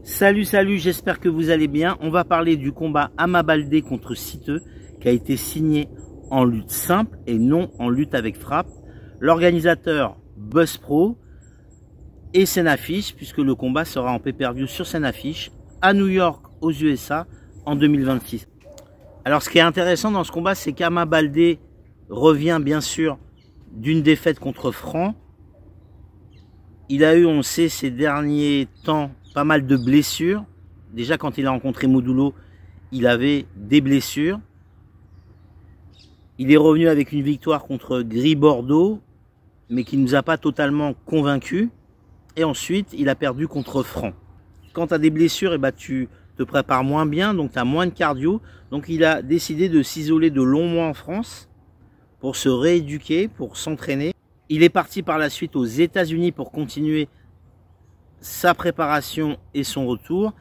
Salut, j'espère que vous allez bien. On va parler du combat Ama Baldé contre Siteu qui a été signé en lutte simple et non en lutte avec frappe. L'organisateur BuzzPro et Scène-Affiche, puisque le combat sera en pay-per-view sur Scène-Affiche à New York aux USA en 2026. Alors ce qui est intéressant dans ce combat, c'est qu'Ama Baldé revient bien sûr d'une défaite contre Franc. Il a eu, on sait, ces derniers temps pas mal de blessures. Déjà quand il a rencontré Modulo, il avait des blessures. Il est revenu avec une victoire contre Gris Bordeaux, mais qui ne nous a pas totalement convaincus. Et ensuite, il a perdu contre Franc. Quand tu as des blessures, eh ben, tu te prépares moins bien, donc tu as moins de cardio. Donc il a décidé de s'isoler de longs mois en France pour se rééduquer, pour s'entraîner. Il est parti par la suite aux États-Unis pour continuer sa préparation et son retour.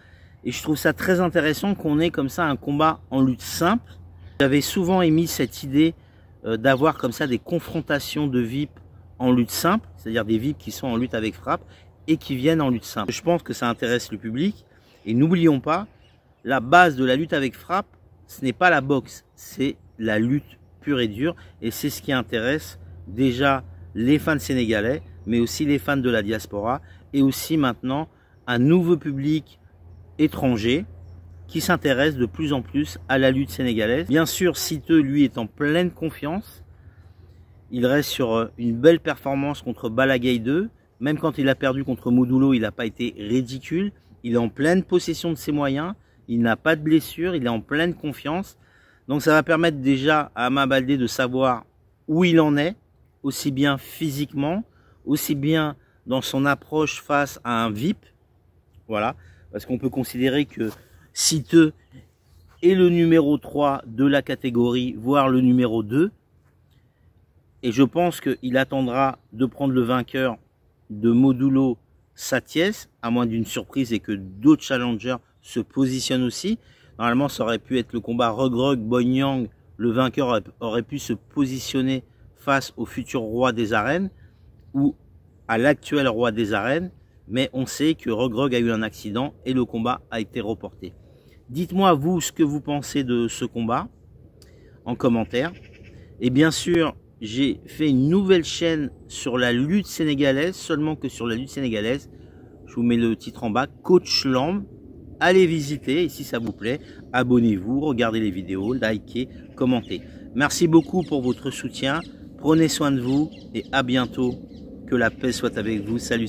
Et je trouve ça très intéressant qu'on ait comme ça un combat en lutte simple. J'avais souvent émis cette idée d'avoir comme ça des confrontations de VIP en lutte simple, c'est-à-dire des VIP qui sont en lutte avec frappe et qui viennent en lutte simple. Je pense que ça intéresse le public. Et n'oublions pas, la base de la lutte avec frappe, ce n'est pas la boxe, c'est la lutte pure et dure. Et c'est ce qui intéresse déjà les fans sénégalais, mais aussi les fans de la diaspora, et aussi maintenant un nouveau public étranger qui s'intéresse de plus en plus à la lutte sénégalaise. Bien sûr, Siteu, lui, est en pleine confiance. Il reste sur une belle performance contre Balagay 2. Même quand il a perdu contre Modulo, il n'a pas été ridicule. Il est en pleine possession de ses moyens. Il n'a pas de blessure. Il est en pleine confiance. Donc ça va permettre déjà à Ama Baldé de savoir où il en est, aussi bien physiquement, aussi bien dans son approche face à un VIP. Voilà, parce qu'on peut considérer que Siteu est le numéro 3 de la catégorie, voire le numéro 2. Et je pense qu'il attendra de prendre le vainqueur de Modulo Satiès, à moins d'une surprise et que d'autres challengers se positionnent aussi. Normalement, ça aurait pu être le combat Regrog-Boinyang. Le vainqueur aurait pu se positionner face au futur roi des arènes ou à l'actuel roi des arènes. Mais on sait que Regrog a eu un accident et le combat a été reporté. Dites-moi vous ce que vous pensez de ce combat en commentaire. Et bien sûr, j'ai fait une nouvelle chaîne sur la lutte sénégalaise, seulement que sur la lutte sénégalaise. Je vous mets le titre en bas, Coach Lamb. Allez visiter et si ça vous plaît, abonnez-vous, regardez les vidéos, likez, commentez. Merci beaucoup pour votre soutien. Prenez soin de vous et à bientôt. Que la paix soit avec vous. Salut.